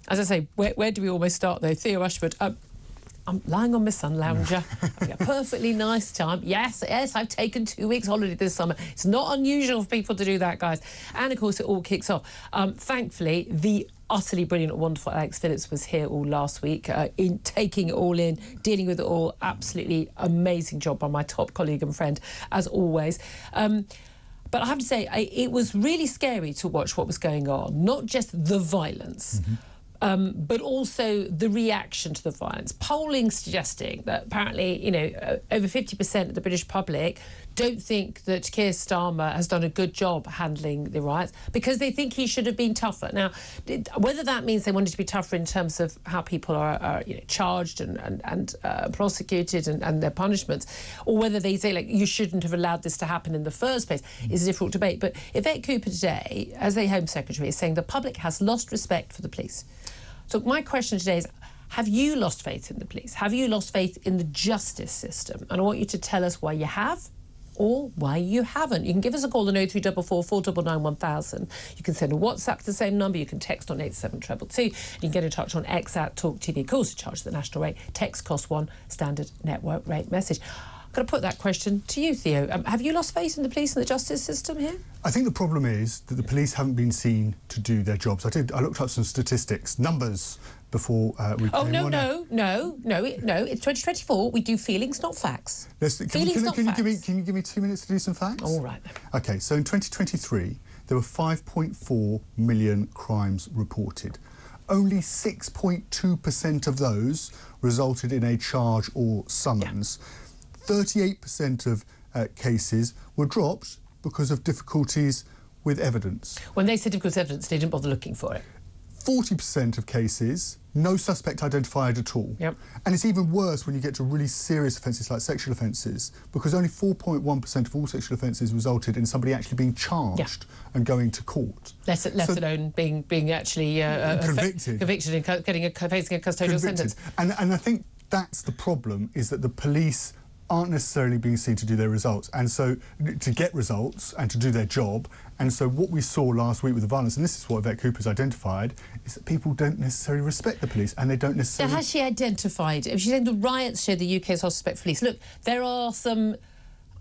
as I say, where do we almost start, though? Theo Usherwood, I'm lying on my sun lounger, having a perfectly nice time. Yes, I've taken 2 weeks holiday this summer. It's not unusual for people to do that, guys. And, of course, it all kicks off. Thankfully, the utterly brilliant, wonderful Alex Phillips was here all last week, in taking it all in, dealing with it all. Absolutely amazing job by my top colleague and friend, as always. But I have to say, it was really scary to watch what was going on, not just the violence, but also the reaction to the violence. Polling suggesting that apparently, over 50% of the British public don't think that Keir Starmer has done a good job handling the riots because they think he should have been tougher. Now, whether that means they wanted to be tougher in terms of how people are charged and prosecuted and their punishments, or whether they say, you shouldn't have allowed this to happen in the first place, is a difficult debate. But Yvette Cooper today, as the Home Secretary, is saying the public has lost respect for the police. So my question today is, have you lost faith in the police? Have you lost faith in the justice system? And I want you to tell us why you have or why you haven't. You can give us a call on 0344 499 1000. You can send a WhatsApp to the same number. You can text on 87222. You can get in touch on X at Talk TV. Calls are charged at the national rate. Text cost £1, standard network rate message. I'm going to put that question to you, Theo. Have you lost faith in the police and the justice system here? I think the problem is that the police haven't been seen to do their jobs. I looked up some statistics, numbers, before we came on. No, it's 2024. We do feelings, not facts. Can you give me 2 minutes to do some facts? All right, then. OK, so in 2023, there were 5.4 million crimes reported. Only 6.2% of those resulted in a charge or summons. 38% of cases were dropped because of difficulties with evidence. When they said difficulties with evidence, they didn't bother looking for it. 40% of cases, no suspect identified at all. Yep. And it's even worse when you get to really serious offences like sexual offences, because only 4.1% of all sexual offences resulted in somebody actually being charged and going to court. Let alone being actually convicted and facing a custodial sentence. And I think that's the problem, is that the police aren't necessarily being seen to do their results, and so to get results and to do their job. And so what we saw last week with the violence, and this is what Yvette Cooper's identified, is that people don't necessarily respect the police, and they don't necessarily... So has she identified? She's saying the riots show the UK's suspect police. Look, there are some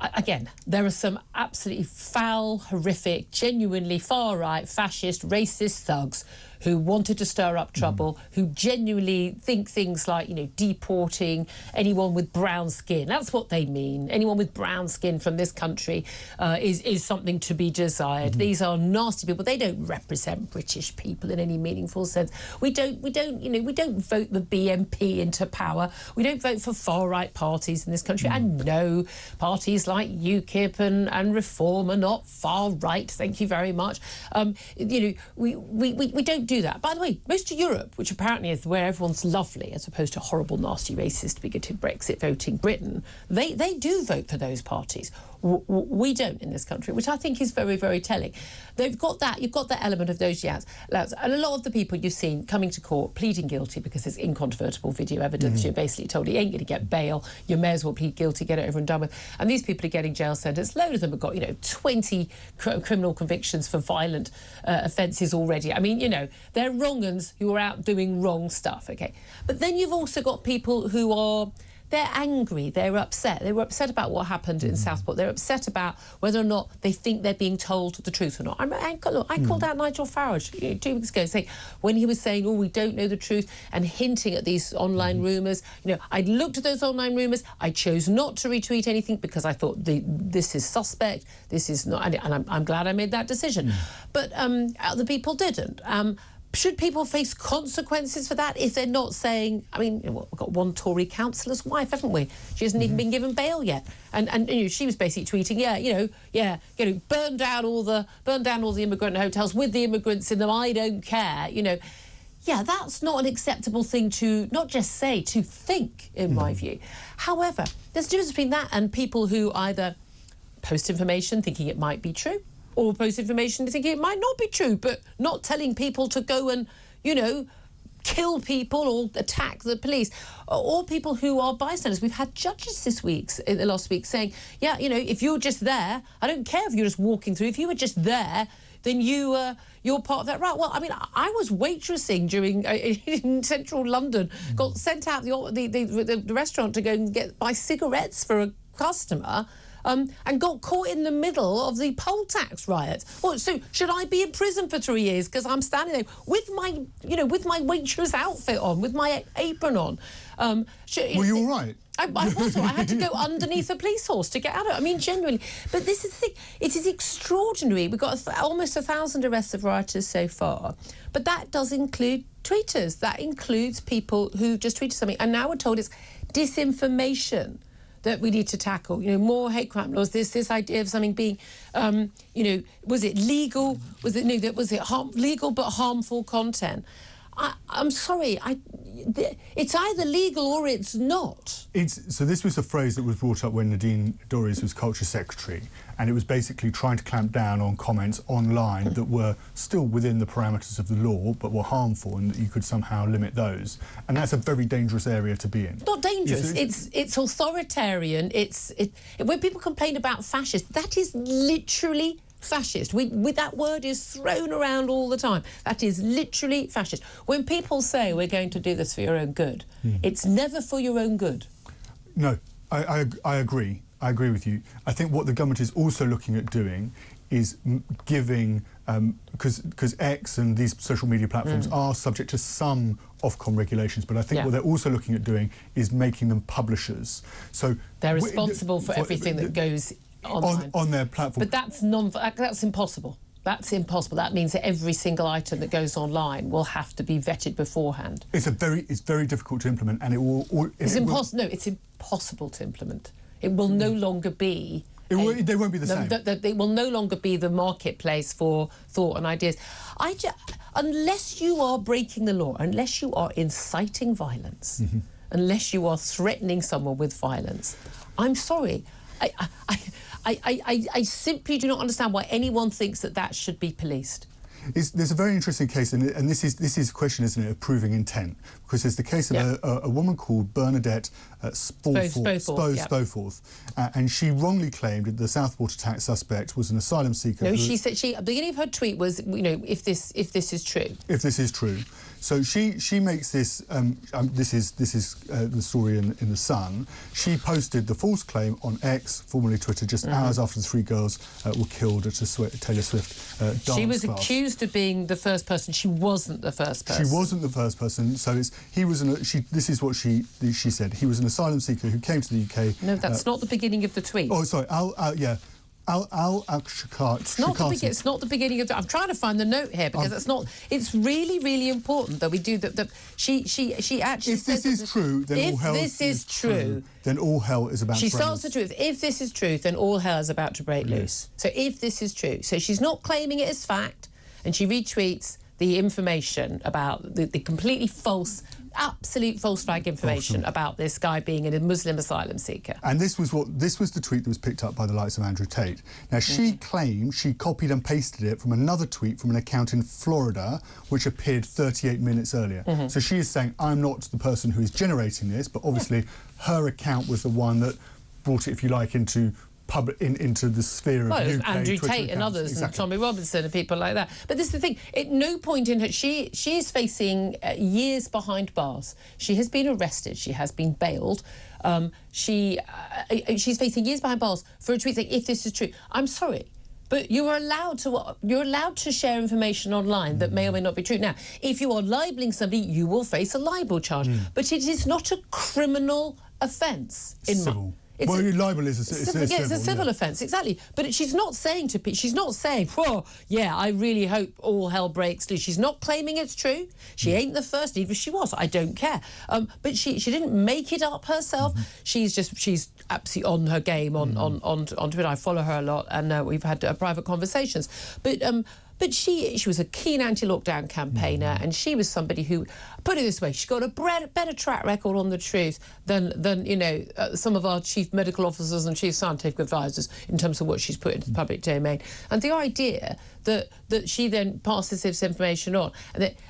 absolutely foul, horrific, genuinely far-right, fascist, racist thugs who wanted to stir up trouble, who genuinely think things like, deporting anyone with brown skin. That's what they mean. Anyone with brown skin from this country is something to be desired. These are nasty people. They don't represent British people in any meaningful sense. We don't vote the BNP into power. We don't vote for far-right parties in this country. And no, parties like UKIP and Reform are not far-right. Thank you very much. We don't do that. By the way, most of Europe, which apparently is where everyone's lovely, as opposed to horrible, nasty, racist, bigoted Brexit voting Britain, they do vote for those parties. We don't in this country, which I think is very, very telling. They've got that. You've got that element of those louds. And a lot of the people you've seen coming to court pleading guilty because there's incontrovertible video evidence. You're basically told you ain't going to get bail. You may as well plead guilty, get it over and done with. And these people are getting jail sentences. A load of them have got, 20 criminal convictions for violent offences already. I mean, they're wrong-uns who are out doing wrong stuff, OK? But then you've also got people who are... They're angry, they're upset. They were upset about what happened in Southport. They're upset about whether or not they think they're being told the truth or not. I called out Nigel Farage 2 weeks ago, saying, when he was saying, we don't know the truth, and hinting at these online rumours. I looked at those online rumours. I chose not to retweet anything because I thought this is suspect, this is not... And I'm glad I made that decision. But other people didn't. Should people face consequences for that if they're not saying... I mean, we've got one Tory councillor's wife, haven't we? She hasn't even been given bail yet. And she was basically tweeting, burn down all the immigrant hotels with the immigrants in them, I don't care, Yeah, that's not an acceptable thing to not just say, to think, in my view. However, there's a difference between that and people who either post information thinking it might be true, or post information thinking it might not be true, but not telling people to go and, kill people or attack the police, or people who are bystanders. We've had judges in the last week saying, if you're just there, I don't care if you're just walking through, if you were just there, then you're part of that riot. Well, I mean, I was waitressing during in central London, got sent out the restaurant to go and buy cigarettes for a customer. And got caught in the middle of the poll tax riot. Well, so should I be in prison for 3 years because I'm standing there with my waitress outfit on, with my apron on? Were you all right? I was. I had to go underneath a police horse to get out of it. I mean, genuinely. But this is the thing. It is extraordinary. We've got almost 1,000 arrests of rioters so far. But that does include tweeters. That includes people who just tweeted something. And now we're told it's disinformation that we need to tackle. More hate crime laws. This idea of something being, was it legal? Was it legal but harmful content? I'm sorry. It's either legal or it's not. So this was a phrase that was brought up when Nadine Dorries was Culture Secretary, and it was basically trying to clamp down on comments online that were still within the parameters of the law but were harmful, and that you could somehow limit those. And that's a very dangerous area to be in. Not dangerous. It's authoritarian. When people complain about fascist, that is literally fascist. That word is thrown around all the time. That is literally fascist. When people say we're going to do this for your own good, it's never for your own good. No, I agree. I agree with you. I think what the government is also looking at doing is giving, because X and these social media platforms are subject to some Ofcom regulations, but I think what they're also looking at doing is making them publishers. So they're responsible for everything that goes on their platform. But that's impossible. That's impossible. That means that every single item that goes online will have to be vetted beforehand. It's very difficult to implement, and it's impossible to implement. It will no longer be. They won't be the same. It will no longer be the marketplace for thought and ideas. Unless you are breaking the law, unless you are inciting violence, unless you are threatening someone with violence, I'm sorry. I simply do not understand why anyone thinks that should be policed. There's a very interesting case, and this is a question, isn't it, of proving intent? Because there's the case of a woman called Bernadette Spofforth, and she wrongly claimed that the Southport attack suspect was an asylum seeker. No, she said at the beginning of her tweet was, if this is true. If this is true. So she makes this. This is the story in the Sun. She posted the false claim on X, formerly Twitter, just hours after the three girls were killed at a Taylor Swift dance class. She was accused of being the first person. She wasn't the first person. She wasn't the first person. So this is what she said. He was an asylum seeker who came to the UK. No, that's not the beginning of the tweet. Oh, sorry. It's not the beginning of. I'm trying to find the note here because it's not. It's really, really important that we do that. She actually. If this is true, then all hell is true. Then all hell is about. She starts the truth. If this is truth, then all hell is about to break loose. So if this is true, so she's not claiming it as fact, and she retweets the information about the completely false. Absolute false flag information about this guy being a Muslim asylum seeker. And this was the tweet that was picked up by the likes of Andrew Tate. Now, she claimed she copied and pasted it from another tweet from an account in Florida, which appeared 38 minutes earlier. So she is saying, I'm not the person who is generating this, but obviously her account was the one that brought it, if you like, into the sphere of UK Andrew Twitter Tate and accounts. others, Exactly. and Tommy Robinson and people like that. But this is the thing. At no point in her, she is facing years behind bars. She has been arrested. She has been bailed. She's facing years behind bars for a tweet saying, "If this is true." I'm sorry, but you're allowed to share information online that may or may not be true. Now, if you are libeling somebody, you will face a libel charge. But it is not a criminal offence. Libel is a civil offence, exactly. But she's not saying, "Oh, yeah, I really hope all hell breaks loose." She's not claiming it's true. She ain't the first, even if she was. I don't care. But she didn't make it up herself. She's absolutely on her game on Twitter. I follow her a lot, and we've had private conversations. But she was a keen anti-lockdown campaigner, and she was somebody who, put it this way, she got a better track record on the truth than some of our chief medical officers and chief scientific advisors in terms of what she's put into the public domain. And the idea that she then passes this information on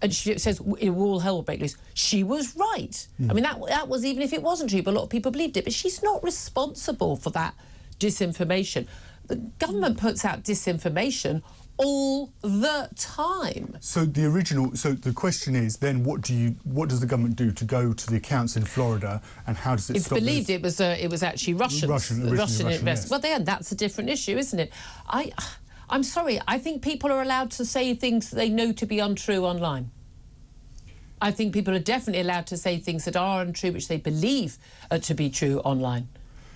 and she says all hell will break loose, she was right. I mean, that was, even if it wasn't true, but a lot of people believed it. But she's not responsible for that disinformation. The government puts out disinformation all the time. So the question is then, what does the government do to go to the accounts in Florida, and how does it It's stop believed this? it was actually Russian investors. Yes. Well, that's a different issue, isn't it? I'm sorry, I think people are allowed to say things that they know to be untrue online. I think people are definitely allowed to say things that are untrue, which they believe to be true online.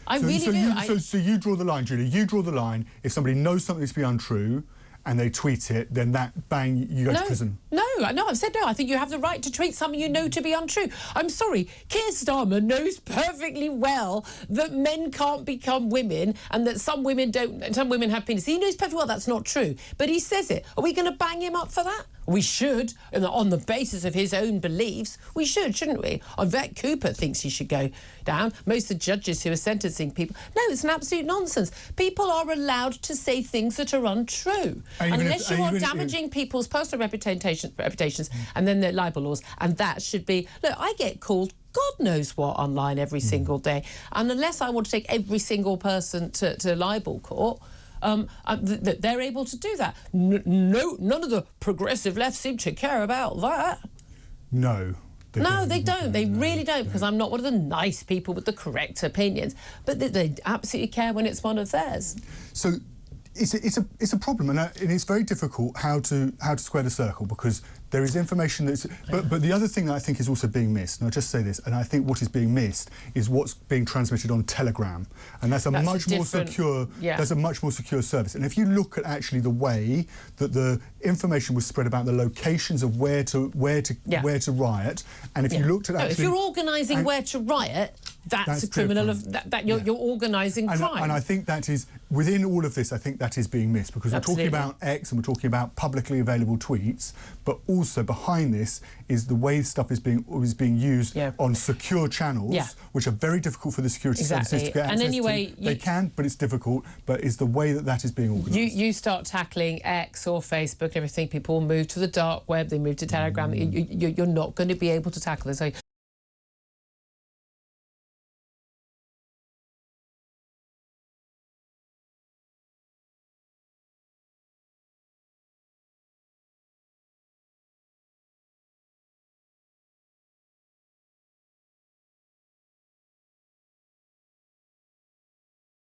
I really do. So you draw the line, Julie. You draw the line. If somebody knows something to be untrue and they tweet it, then that, bang, you go to prison. No, I've said no. I think you have the right to tweet something you know to be untrue. I'm sorry, Keir Starmer knows perfectly well that men can't become women and that some women have penises. He knows perfectly well that's not true, but he says it. Are we going to bang him up for that? We should, on the basis of his own beliefs. We should, shouldn't we? Yvette Cooper thinks he should go down. Most of the judges who are sentencing people... No, it's an absolute nonsense. People are allowed to say things that are untrue. Unless you are damaging people's personal reputations and then their libel laws. And that should be... Look, I get called God knows what online every single day. And unless I want to take every single person to libel court... they're able to do that. None of the progressive left seem to care about that. No. They don't. They really don't, because I'm not one of the nice people with the correct opinions. But they absolutely care when it's one of theirs. So it's a problem, and it's very difficult how to square the circle, because there is information that's... But the other thing that I think is also being missed, and I'll just say this, and I think what is being missed is what's being transmitted on Telegram, and that's a much more secure... Yeah. That's a much more secure service. And if you look at actually the way that the information was spread about the locations of where to riot, and if you looked at actually... if you're organising where to riot, that's a criminal you're organising crime. And I think that is, within all of this, I think that is being missed, because we're talking about X and we're talking about publicly available tweets, but also behind this is the way stuff is being used on secure channels, which are very difficult for the security services to get access to. They can, but it's difficult. But it's the way that is being organised. You start tackling X or Facebook and everything, people move to the dark web, they move to Telegram. You're not going to be able to tackle this. So